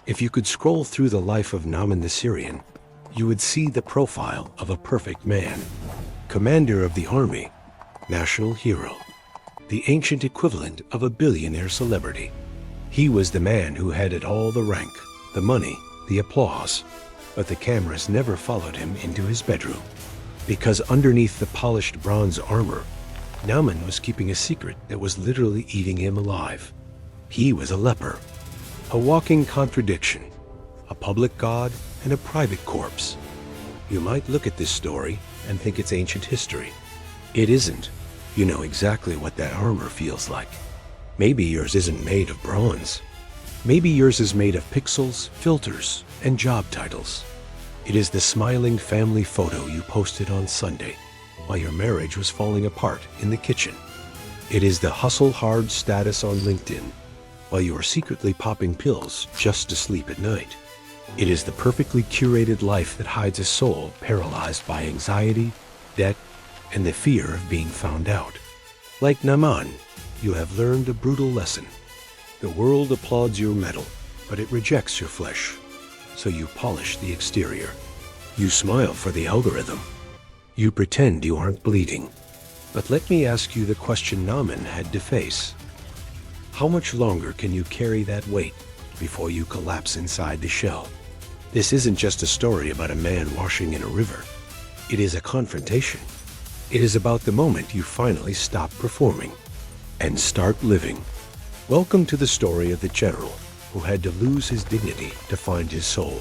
If you could scroll through the life of Naaman the Syrian, you would see the profile of a perfect man. Commander of the army, national hero, the ancient equivalent of a billionaire celebrity. He was the man who had it all: the rank, the money, the applause. But the cameras never followed him into his bedroom, because underneath the polished bronze armor, Naaman was keeping a secret that was literally eating him alive. He was a leper, a walking contradiction, a public god and a private corpse. You might look at this story and think it's ancient history. It isn't. You know exactly what that armor feels like. Maybe yours isn't made of bronze. Maybe yours is made of pixels, filters, and job titles. It is the smiling family photo you posted on Sunday while your marriage was falling apart in the kitchen. It is the hustle hard status on LinkedIn while you are secretly popping pills just to sleep at night. It is the perfectly curated life that hides a soul paralyzed by anxiety, debt, and the fear of being found out. Like Naaman, you have learned a brutal lesson. The world applauds your metal, but it rejects your flesh. So you polish the exterior. You smile for the algorithm. You pretend you aren't bleeding. But let me ask you the question Naaman had to face. How much longer can you carry that weight before you collapse inside the shell? This isn't just a story about a man washing in a river. It is a confrontation. It is about the moment you finally stop performing and start living. Welcome to the story of the general who had to lose his dignity to find his soul.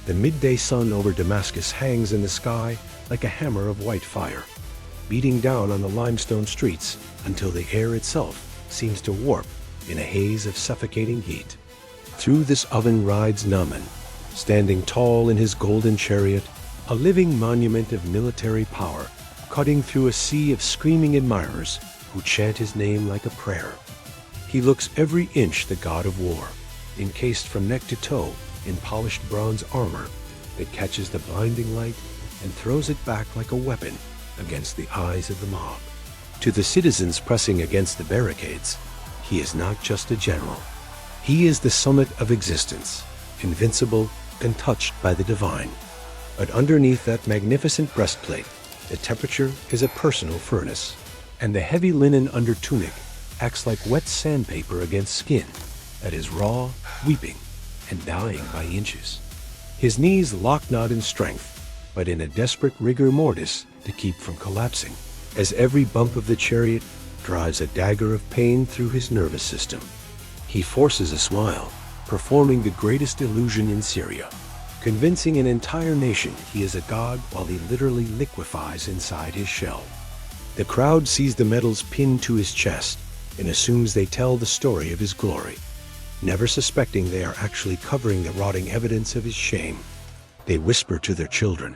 The midday sun over Damascus hangs in the sky like a hammer of white fire, beating down on the limestone streets until the air itself seems to warp in a haze of suffocating heat. Through this oven rides Naaman, standing tall in his golden chariot, a living monument of military power, cutting through a sea of screaming admirers who chant his name like a prayer. He looks every inch the god of war, encased from neck to toe in polished bronze armor that catches the blinding light and throws it back like a weapon against the eyes of the mob. To the citizens pressing against the barricades, he is not just a general. He is the summit of existence, invincible and touched by the divine. But underneath that magnificent breastplate, the temperature is a personal furnace, and the heavy linen under tunic acts like wet sandpaper against skin that is raw, weeping, and dying by inches. His knees lock not in strength, but in a desperate rigor mortis to keep from collapsing, as every bump of the chariot drives a dagger of pain through his nervous system. He forces a smile, performing the greatest illusion in Syria, convincing an entire nation he is a god while he literally liquefies inside his shell. The crowd sees the medals pinned to his chest and assumes they tell the story of his glory, never suspecting they are actually covering the rotting evidence of his shame. They whisper to their children,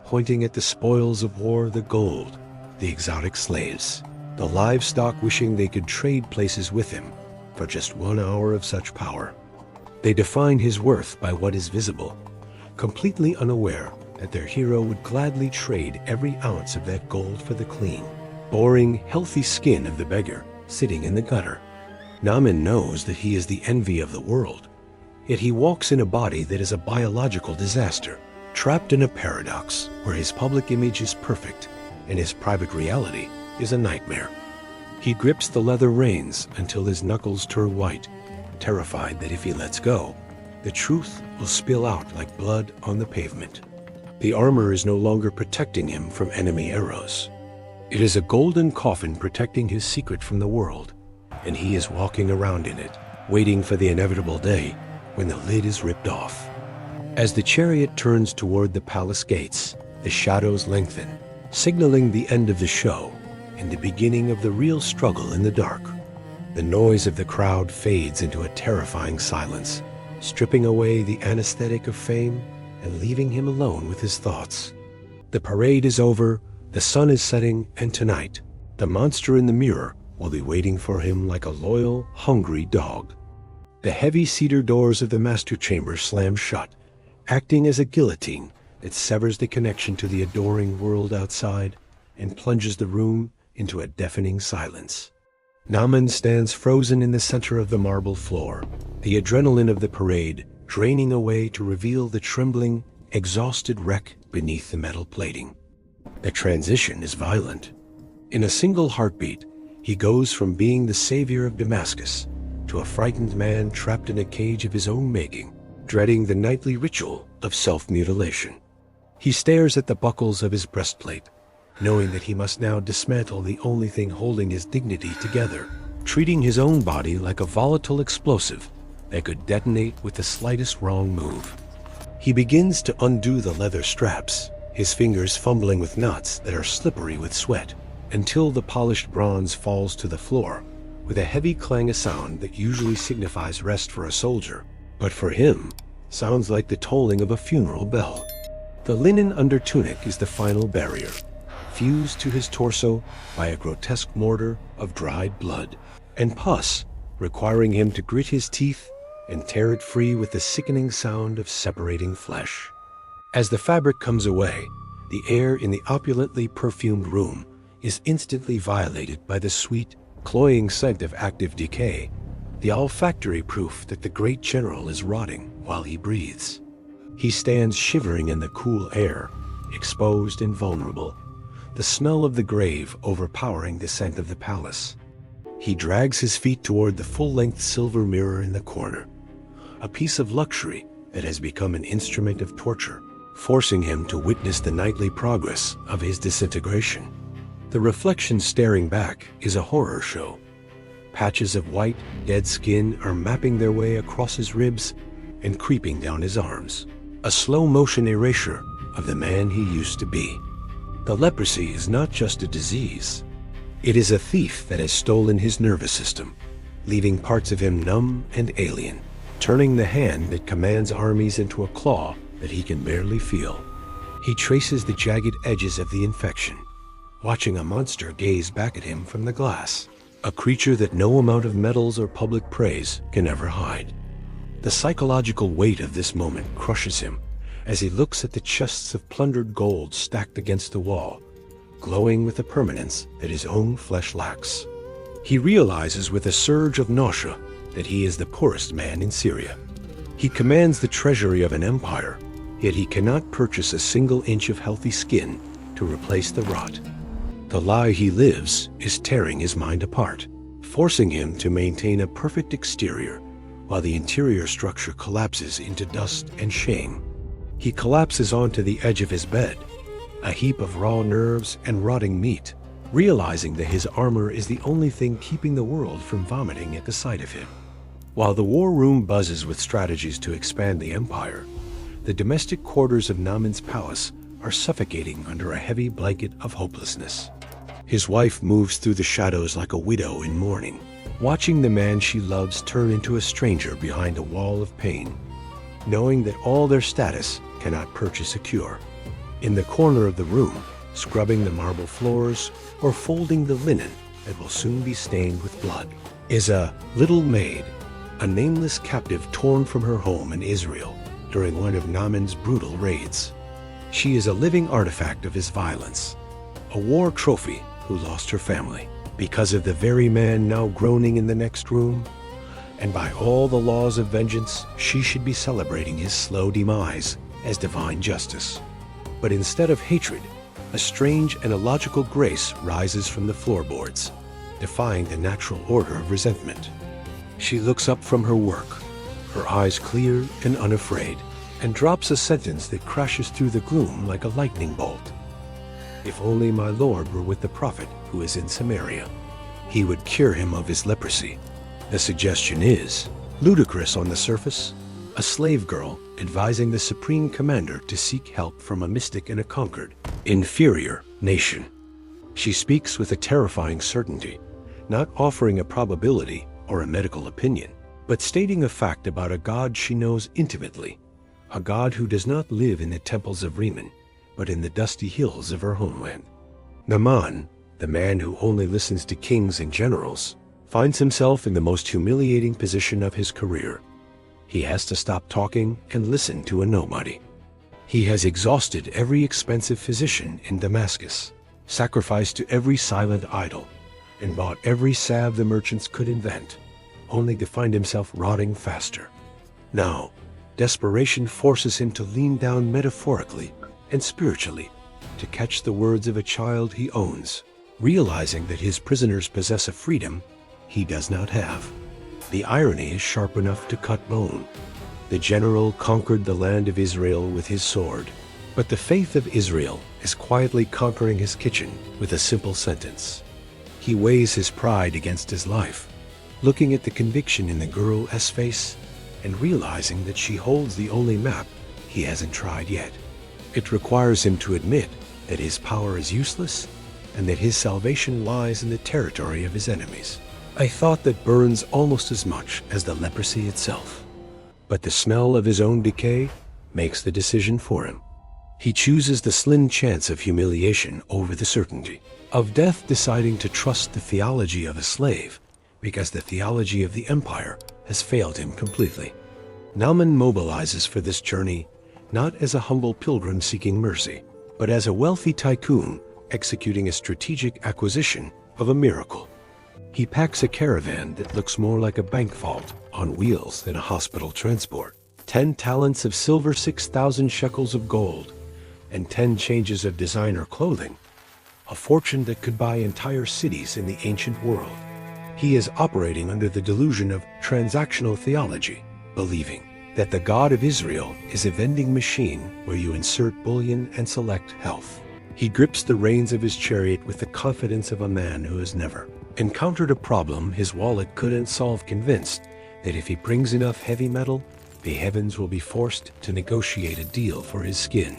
pointing at the spoils of war, the gold, the exotic slaves, the livestock, wishing they could trade places with him for just 1 hour of such power. They define his worth by what is visible, completely unaware that their hero would gladly trade every ounce of that gold for the clean, boring, healthy skin of the beggar sitting in the gutter. Naaman knows that he is the envy of the world, yet he walks in a body that is a biological disaster, trapped in a paradox where his public image is perfect and his private reality is a nightmare. He grips the leather reins until his knuckles turn white, terrified that if he lets go, the truth will spill out like blood on the pavement. The armor is no longer protecting him from enemy arrows. It is a golden coffin protecting his secret from the world, and he is walking around in it, waiting for the inevitable day when the lid is ripped off. As the chariot turns toward the palace gates, the shadows lengthen, signaling the end of the show and the beginning of the real struggle in the dark. The noise of the crowd fades into a terrifying silence, stripping away the anesthetic of fame and leaving him alone with his thoughts. The parade is over, the sun is setting, and tonight, the monster in the mirror will be waiting for him like a loyal, hungry dog. The heavy cedar doors of the master chamber slam shut, acting as a guillotine that severs the connection to the adoring world outside and plunges the room into a deafening silence. Naaman stands frozen in the center of the marble floor, the adrenaline of the parade draining away to reveal the trembling, exhausted wreck beneath the metal plating. The transition is violent. In a single heartbeat, he goes from being the savior of Damascus to a frightened man trapped in a cage of his own making, dreading the nightly ritual of self-mutilation. He stares at the buckles of his breastplate, knowing that he must now dismantle the only thing holding his dignity together, treating his own body like a volatile explosive that could detonate with the slightest wrong move. He begins to undo the leather straps, his fingers fumbling with knots that are slippery with sweat, until the polished bronze falls to the floor with a heavy clang, a sound that usually signifies rest for a soldier, but for him sounds like the tolling of a funeral bell. The linen undertunic is the final barrier, fused to his torso by a grotesque mortar of dried blood and pus, requiring him to grit his teeth and tear it free with the sickening sound of separating flesh. As the fabric comes away, the air in the opulently perfumed room is instantly violated by the sweet, cloying scent of active decay, the olfactory proof that the great general is rotting while he breathes. He stands shivering in the cool air, exposed and vulnerable, the smell of the grave overpowering the scent of the palace. He drags his feet toward the full-length silver mirror in the corner, a piece of luxury that has become an instrument of torture, forcing him to witness the nightly progress of his disintegration. The reflection staring back is a horror show. Patches of white, dead skin are mapping their way across his ribs and creeping down his arms, a slow-motion erasure of the man he used to be. The leprosy is not just a disease. It is a thief that has stolen his nervous system, leaving parts of him numb and alien, turning the hand that commands armies into a claw that he can barely feel. He traces the jagged edges of the infection, watching a monster gaze back at him from the glass, a creature that no amount of medals or public praise can ever hide. The psychological weight of this moment crushes him as he looks at the chests of plundered gold stacked against the wall, glowing with a permanence that his own flesh lacks. He realizes with a surge of nausea that he is the poorest man in Syria. He commands the treasury of an empire, yet he cannot purchase a single inch of healthy skin to replace the rot. The lie he lives is tearing his mind apart, forcing him to maintain a perfect exterior while the interior structure collapses into dust and shame. He collapses onto the edge of his bed, a heap of raw nerves and rotting meat, realizing that his armor is the only thing keeping the world from vomiting at the sight of him. While the war room buzzes with strategies to expand the empire, the domestic quarters of Naaman's palace are suffocating under a heavy blanket of hopelessness. His wife moves through the shadows like a widow in mourning, watching the man she loves turn into a stranger behind a wall of pain, knowing that all their status cannot purchase a cure. In the corner of the room, scrubbing the marble floors or folding the linen that will soon be stained with blood, is a little maid, a nameless captive torn from her home in Israel during one of Naaman's brutal raids. She is a living artifact of his violence, a war trophy who lost her family because of the very man now groaning in the next room, and by all the laws of vengeance, she should be celebrating his slow demise as divine justice. But instead of hatred, a strange and illogical grace rises from the floorboards, defying the natural order of resentment. She looks up from her work, her eyes clear and unafraid, and drops a sentence that crashes through the gloom like a lightning bolt. If only my Lord were with the prophet who is in Samaria, he would cure him of his leprosy. The suggestion is ludicrous on the surface, a slave girl advising the supreme commander to seek help from a mystic in a conquered, inferior nation. She speaks with a terrifying certainty, not offering a probability or a medical opinion, but stating a fact about a God she knows intimately, a God who does not live in the temples of Rimmon, but in the dusty hills of her homeland. Naaman, the man who only listens to kings and generals, finds himself in the most humiliating position of his career. He has to stop talking and listen to a nobody. He has exhausted every expensive physician in Damascus, sacrificed to every silent idol, and bought every salve the merchants could invent, only to find himself rotting faster. Now, Desperation forces him to lean down metaphorically and spiritually to catch the words of a child he owns, realizing that his prisoners possess a freedom he does not have. The irony is sharp enough to cut bone. The general conquered the land of Israel with his sword, but the faith of Israel is quietly conquering his kitchen with a simple sentence. He weighs his pride against his life, looking at the conviction in the girl's face and realizing that she holds the only map he hasn't tried yet. It requires him to admit that his power is useless and that his salvation lies in the territory of his enemies. I thought that burns almost as much as the leprosy itself. But the smell of his own decay makes the decision for him. He chooses the slim chance of humiliation over the certainty of death, deciding to trust the theology of a slave because the theology of the empire has failed him completely. Naaman mobilizes for this journey not as a humble pilgrim seeking mercy, but as a wealthy tycoon executing a strategic acquisition of a miracle. He packs a caravan that looks more like a bank vault on wheels than a hospital transport. 10 talents of silver, 6,000 shekels of gold, and 10 changes of designer clothing, a fortune that could buy entire cities in the ancient world. He is operating under the delusion of transactional theology, believing that the God of Israel is a vending machine where you insert bullion and select health. He grips the reins of his chariot with the confidence of a man who has never encountered a problem his wallet couldn't solve, convinced that if he brings enough heavy metal, the heavens will be forced to negotiate a deal for his skin.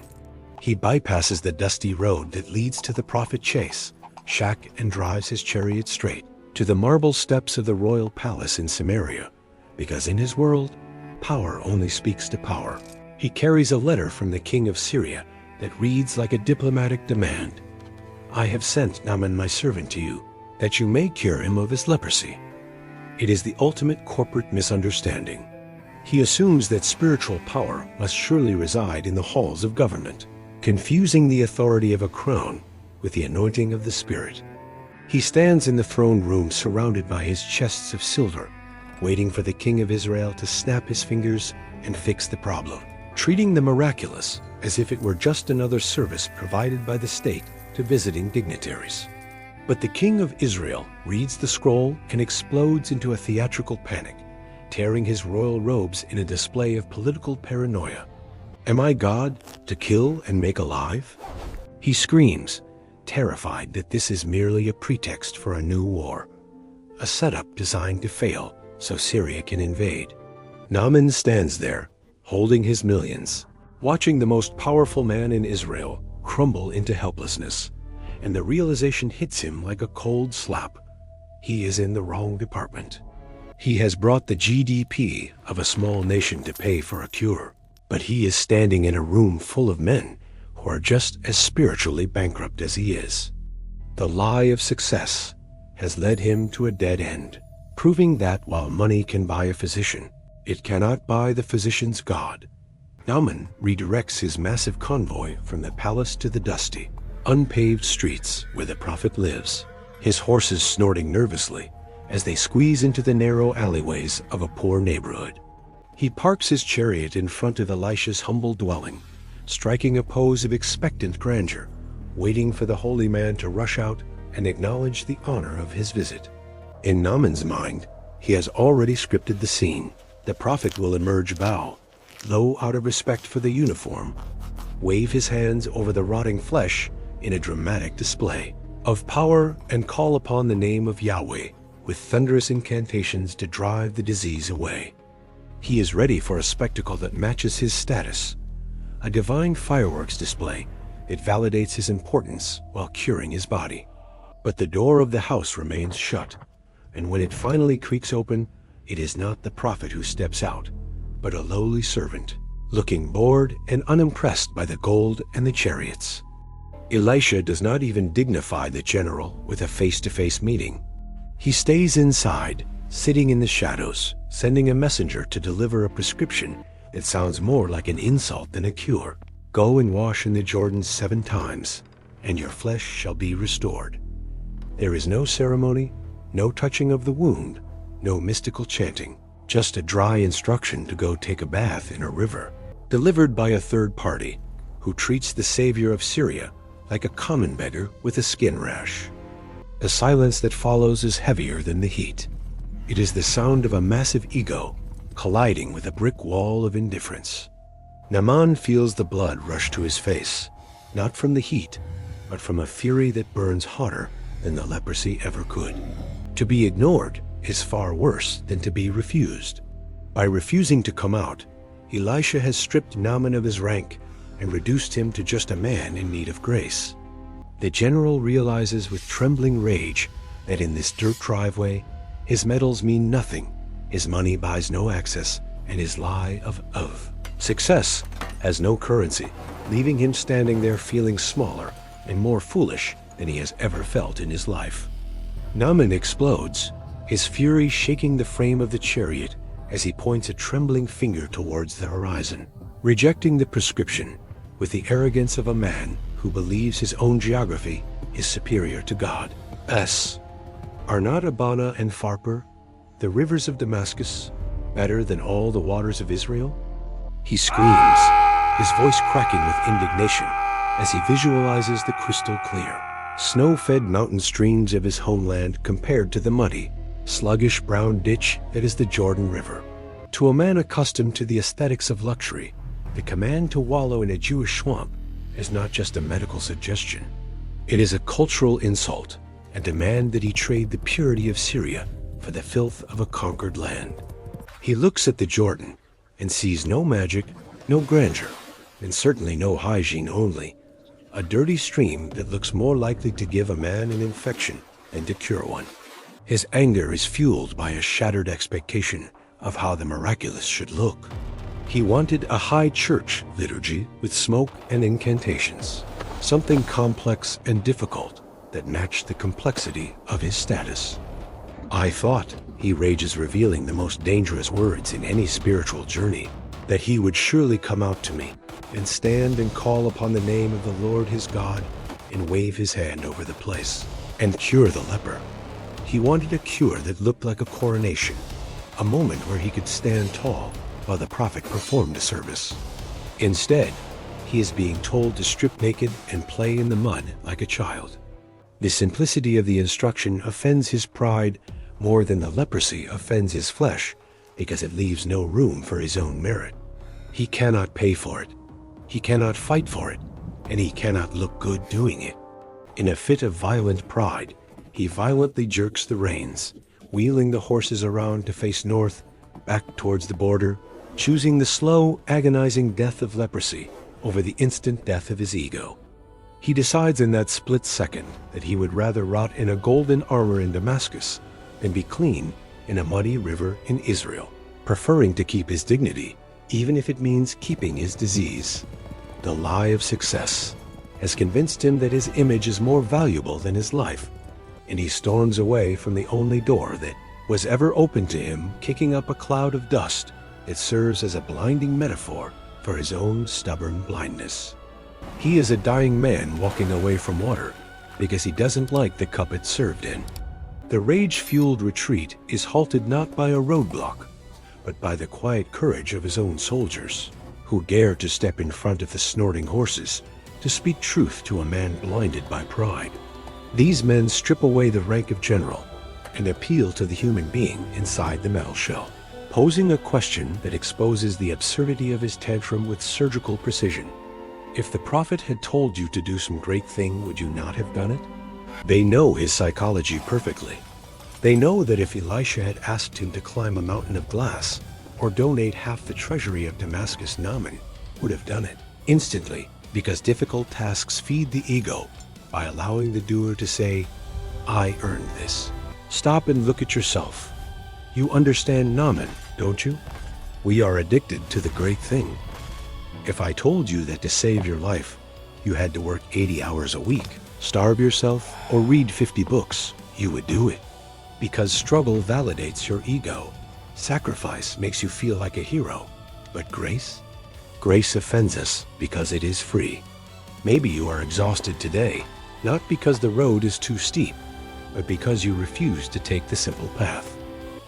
He bypasses the dusty road that leads to the prophet chase shack and drives his chariot straight to the marble steps of the royal palace in Samaria, because in his world, power only speaks to power. He carries a letter from the king of Syria that reads like a diplomatic demand. I have sent Naaman my servant to you, that you may cure him of his leprosy. It is the ultimate corporate misunderstanding. He assumes that spiritual power must surely reside in the halls of government, confusing the authority of a crown with the anointing of the Spirit. He stands in the throne room surrounded by his chests of silver, waiting for the king of Israel to snap his fingers and fix the problem, treating the miraculous as if it were just another service provided by the state to visiting dignitaries. But the king of Israel reads the scroll and explodes into a theatrical panic, tearing his royal robes in a display of political paranoia. Am I God to kill and make alive? He screams, terrified that this is merely a pretext for a new war, a setup designed to fail so Syria can invade. Naaman stands there, holding his millions, watching the most powerful man in Israel crumble into helplessness, and the realization hits him like a cold slap. He is in the wrong department. He has brought the GDP of a small nation to pay for a cure, but he is standing in a room full of men who are just as spiritually bankrupt as he is. The lie of success has led him to a dead end, proving that while money can buy a physician, it cannot buy the physician's God. Naaman redirects his massive convoy from the palace to the dusty, unpaved streets where the prophet lives, his horses snorting nervously as they squeeze into the narrow alleyways of a poor neighborhood. He parks his chariot in front of Elisha's humble dwelling, striking a pose of expectant grandeur, waiting for the holy man to rush out and acknowledge the honor of his visit. In Naaman's mind, he has already scripted the scene. The prophet will emerge, bow low out of respect for the uniform, wave his hands over the rotting flesh in a dramatic display of power, and call upon the name of Yahweh with thunderous incantations to drive the disease away. He is ready for a spectacle that matches his status, a divine fireworks display that validates his importance while curing his body. But the door of the house remains shut, and when it finally creaks open, it is not the prophet who steps out, but a lowly servant, looking bored and unimpressed by the gold and the chariots. Elisha does not even dignify the general with a face-to-face meeting. He stays inside, sitting in the shadows, sending a messenger to deliver a prescription that sounds more like an insult than a cure. Go and wash in the Jordan 7 times, and your flesh shall be restored. There is no ceremony, no touching of the wound, no mystical chanting, just a dry instruction to go take a bath in a river, delivered by a third party who treats the savior of Syria like a common beggar with a skin rash. The silence that follows is heavier than the heat. It is the sound of a massive ego colliding with a brick wall of indifference. Naaman feels the blood rush to his face, not from the heat, but from a fury that burns hotter than the leprosy ever could. To be ignored is far worse than to be refused. By refusing to come out, Elisha has stripped Naaman of his rank and reduced him to just a man in need of grace. The general realizes with trembling rage that in this dirt driveway, his medals mean nothing, his money buys no access, and his lie of success has no currency, leaving him standing there feeling smaller and more foolish than he has ever felt in his life. Naaman explodes, his fury shaking the frame of the chariot as he points a trembling finger towards the horizon, rejecting the prescription with the arrogance of a man who believes his own geography is superior to God. Are not Abana and Pharpar, the rivers of Damascus, better than all the waters of Israel? He screams, his voice cracking with indignation as he visualizes the crystal clear, snow-fed mountain streams of his homeland compared to the muddy, sluggish brown ditch that is the Jordan River. To a man accustomed to the aesthetics of luxury, the command to wallow in a Jewish swamp is not just a medical suggestion. It is a cultural insult, a demand that he trade the purity of Syria for the filth of a conquered land. He looks at the Jordan and sees no magic, no grandeur, and certainly no hygiene, only a dirty stream that looks more likely to give a man an infection than to cure one. His anger is fueled by a shattered expectation of how the miraculous should look. He wanted a high church liturgy with smoke and incantations, something complex and difficult that matched the complexity of his status. I thought, he rages, revealing the most dangerous words in any spiritual journey, that he would surely come out to me and stand and call upon the name of the Lord his God and wave his hand over the place and cure the leper. He wanted a cure that looked like a coronation, a moment where he could stand tall while the prophet performed the service. Instead, he is being told to strip naked and play in the mud like a child. The simplicity of the instruction offends his pride more than the leprosy offends his flesh, because it leaves no room for his own merit. He cannot pay for it, he cannot fight for it, and he cannot look good doing it. In a fit of violent pride, he violently jerks the reins, wheeling the horses around to face north, back towards the border, choosing the slow, agonizing death of leprosy over the instant death of his ego. He decides in that split second that he would rather rot in a golden armor in Damascus than be clean in a muddy river in Israel, preferring to keep his dignity, even if it means keeping his disease. The lie of success has convinced him that his image is more valuable than his life, and he storms away from the only door that was ever open to him, kicking up a cloud of dust that serves as a blinding metaphor for his own stubborn blindness. He is a dying man walking away from water because he doesn't like the cup it's served in. The rage-fueled retreat is halted not by a roadblock, but by the quiet courage of his own soldiers, who dare to step in front of the snorting horses to speak truth to a man blinded by pride. These men strip away the rank of general and appeal to the human being inside the metal shell, posing a question that exposes the absurdity of his tantrum with surgical precision. If the prophet had told you to do some great thing, would you not have done it? They know his psychology perfectly. They know that if Elisha had asked him to climb a mountain of glass or donate half the treasury of Damascus, Naaman would have done it instantly, because difficult tasks feed the ego by allowing the doer to say, "I earned this." Stop and look at yourself. You understand Naaman, don't you? We are addicted to the great thing. If I told you that to save your life, you had to work 80 hours a week, starve yourself, or read 50 books, you would do it. Because struggle validates your ego. Sacrifice makes you feel like a hero. But grace? Grace offends us because it is free. Maybe you are exhausted today, not because the road is too steep, but because you refuse to take the simple path.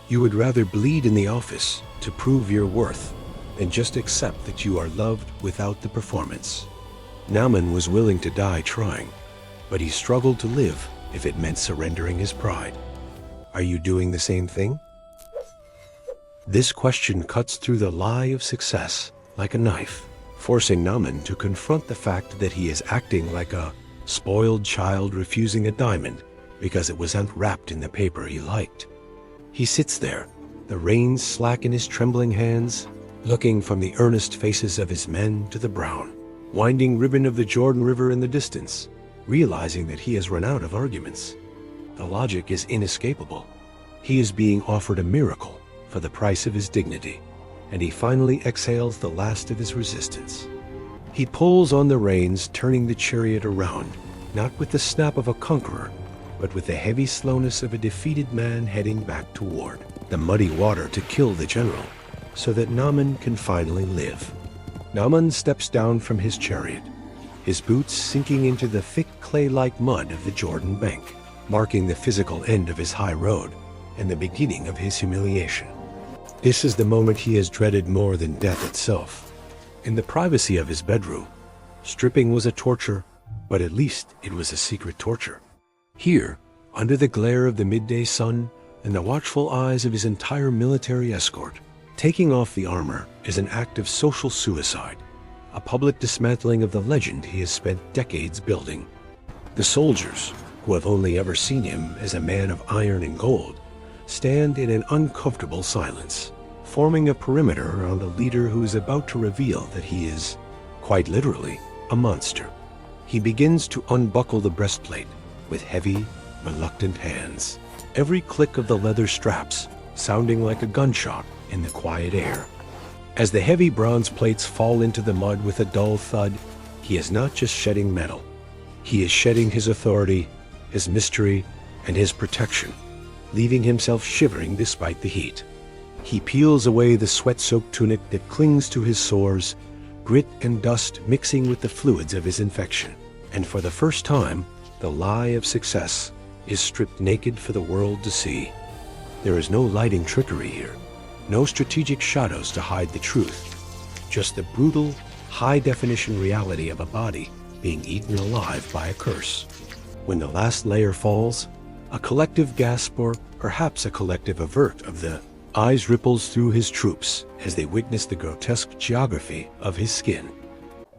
You would rather bleed in the office to prove your worth than just accept that you are loved without the performance. Naaman was willing to die trying, but he struggled to live if it meant surrendering his pride. Are you doing the same thing? This question cuts through the lie of success like a knife, forcing Naaman to confront the fact that he is acting like a spoiled child refusing a diamond because it was unwrapped in the paper he liked. He sits there, the reins slack in his trembling hands, looking from the earnest faces of his men to the brown, winding ribbon of the Jordan River in the distance, realizing that he has run out of arguments. The logic is inescapable. He is being offered a miracle for the price of his dignity, and he finally exhales the last of his resistance. He pulls on the reins, turning the chariot around, not with the snap of a conqueror, but with the heavy slowness of a defeated man heading back toward the muddy water to kill the general, so that Naaman can finally live. Naaman steps down from his chariot, his boots sinking into the thick clay-like mud of the Jordan bank, marking the physical end of his high road and the beginning of his humiliation. This is the moment he has dreaded more than death itself. In the privacy of his bedroom, stripping was a torture, but at least it was a secret torture. Here, under the glare of the midday sun and the watchful eyes of his entire military escort, taking off the armor is an act of social suicide, a public dismantling of the legend he has spent decades building. The soldiers, who have only ever seen him as a man of iron and gold, stand in an uncomfortable silence, forming a perimeter around a leader who is about to reveal that he is, quite literally, a monster. He begins to unbuckle the breastplate with heavy, reluctant hands, every click of the leather straps sounding like a gunshot in the quiet air. As the heavy bronze plates fall into the mud with a dull thud, he is not just shedding metal. He is shedding his authority, his mystery, and his protection, leaving himself shivering despite the heat. He peels away the sweat-soaked tunic that clings to his sores, grit and dust mixing with the fluids of his infection. And for the first time, the lie of success is stripped naked for the world to see. There is no lighting trickery here, no strategic shadows to hide the truth, just the brutal, high-definition reality of a body being eaten alive by a curse. When the last layer falls, a collective gasp or perhaps a collective avert of the eyes ripples through his troops as they witness the grotesque geography of his skin.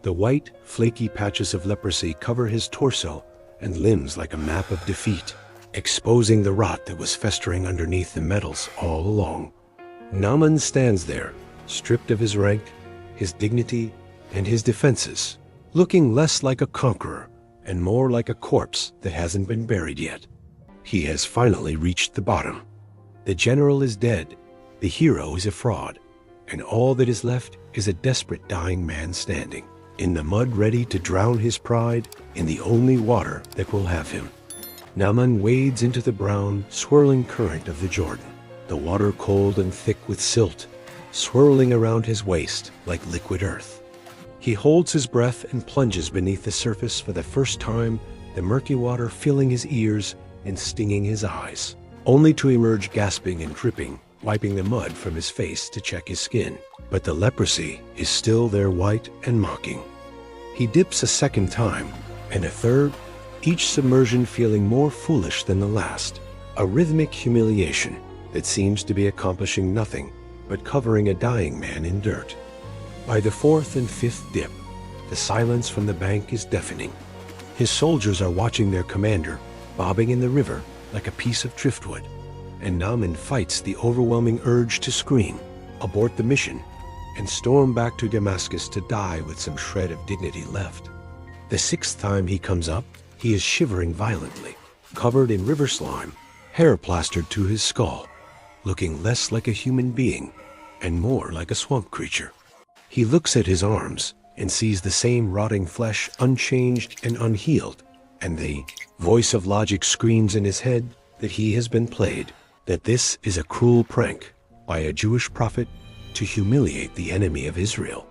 The white, flaky patches of leprosy cover his torso and limbs like a map of defeat, exposing the rot that was festering underneath the metals all along. Naaman stands there, stripped of his rank, his dignity, and his defenses, looking less like a conqueror and more like a corpse that hasn't been buried yet. He has finally reached the bottom. The general is dead, the hero is a fraud, and all that is left is a desperate dying man standing in the mud, ready to drown his pride in the only water that will have him. Naaman wades into the brown, swirling current of the Jordan, the water cold and thick with silt, swirling around his waist like liquid earth. He holds his breath and plunges beneath the surface for the first time, the murky water filling his ears and stinging his eyes, only to emerge gasping and dripping, wiping the mud from his face to check his skin. But the leprosy is still there, white and mocking. He dips a second time, and a third, each submersion feeling more foolish than the last, a rhythmic humiliation that seems to be accomplishing nothing but covering a dying man in dirt. By the fourth and fifth dip, the silence from the bank is deafening. His soldiers are watching their commander bobbing in the river like a piece of driftwood, and Naaman fights the overwhelming urge to scream, abort the mission, and storm back to Damascus to die with some shred of dignity left. The sixth time he comes up, he is shivering violently, covered in river slime, hair plastered to his skull, looking less like a human being and more like a swamp creature. He looks at his arms and sees the same rotting flesh, unchanged and unhealed, and the voice of logic screams in his head that he has been played, that this is a cruel prank by a Jewish prophet to humiliate the enemy of Israel.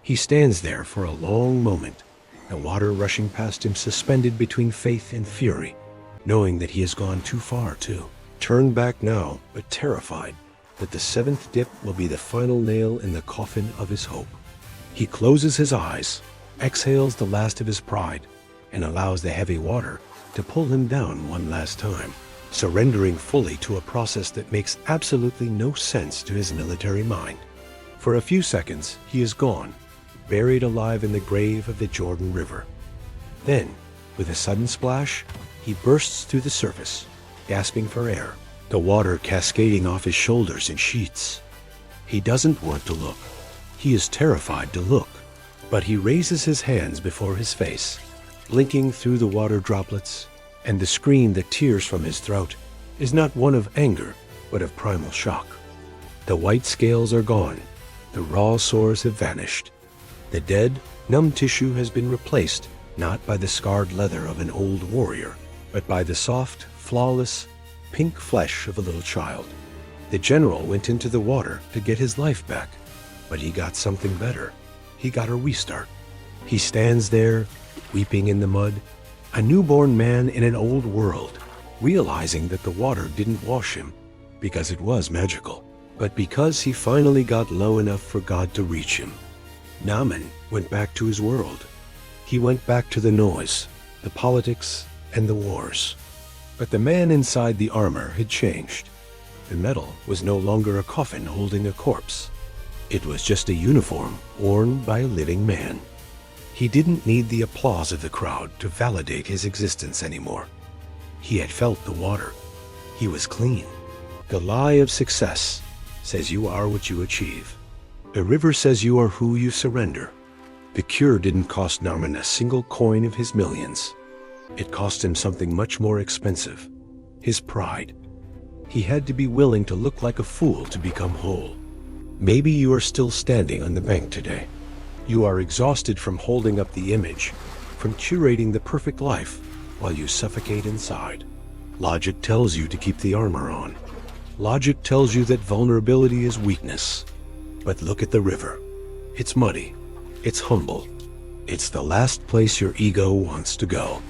He stands there for a long moment, the water rushing past him, suspended between faith and fury, knowing that he has gone too far too. turned back now, but terrified that the seventh dip will be the final nail in the coffin of his hope. He closes his eyes, exhales the last of his pride, and allows the heavy water to pull him down one last time, surrendering fully to a process that makes absolutely no sense to his military mind. For a few seconds, he is gone, buried alive in the grave of the Jordan River. Then, with a sudden splash, he bursts through the surface, gasping for air, the water cascading off his shoulders in sheets. He doesn't want to look. He is terrified to look, but he raises his hands before his face, blinking through the water droplets, and the scream that tears from his throat is not one of anger, but of primal shock. The white scales are gone. The raw sores have vanished. The dead, numb tissue has been replaced not by the scarred leather of an old warrior, but by the soft, flawless, pink flesh of a little child. The general went into the water to get his life back, but he got something better. He got a restart. He stands there, weeping in the mud, a newborn man in an old world, realizing that the water didn't wash him because it was magical, but because he finally got low enough for God to reach him. Naaman went back to his world. He went back to the noise, the politics, and the wars. But the man inside the armor had changed. The metal was no longer a coffin holding a corpse. It was just a uniform worn by a living man. He didn't need the applause of the crowd to validate his existence anymore. He had felt the water. He was clean. The lie of success says you are what you achieve. The river says you are who you surrender. The cure didn't cost Naaman a single coin of his millions. It cost him something much more expensive: his pride. He had to be willing to look like a fool to become whole. Maybe you are still standing on the bank today. You are exhausted from holding up the image, from curating the perfect life while you suffocate inside. Logic tells you to keep the armor on. Logic tells you that vulnerability is weakness. But look at the river. It's muddy. It's humble. It's the last place your ego wants to go.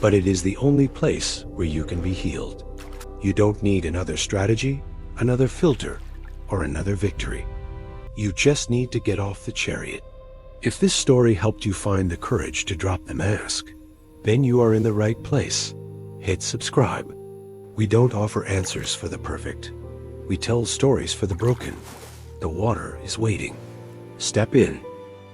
But it is the only place where you can be healed. You don't need another strategy, another filter, or another victory. You just need to get off the chariot. If this story helped you find the courage to drop the mask, then you are in the right place. Hit subscribe. We don't offer answers for the perfect. We tell stories for the broken. The water is waiting. Step in.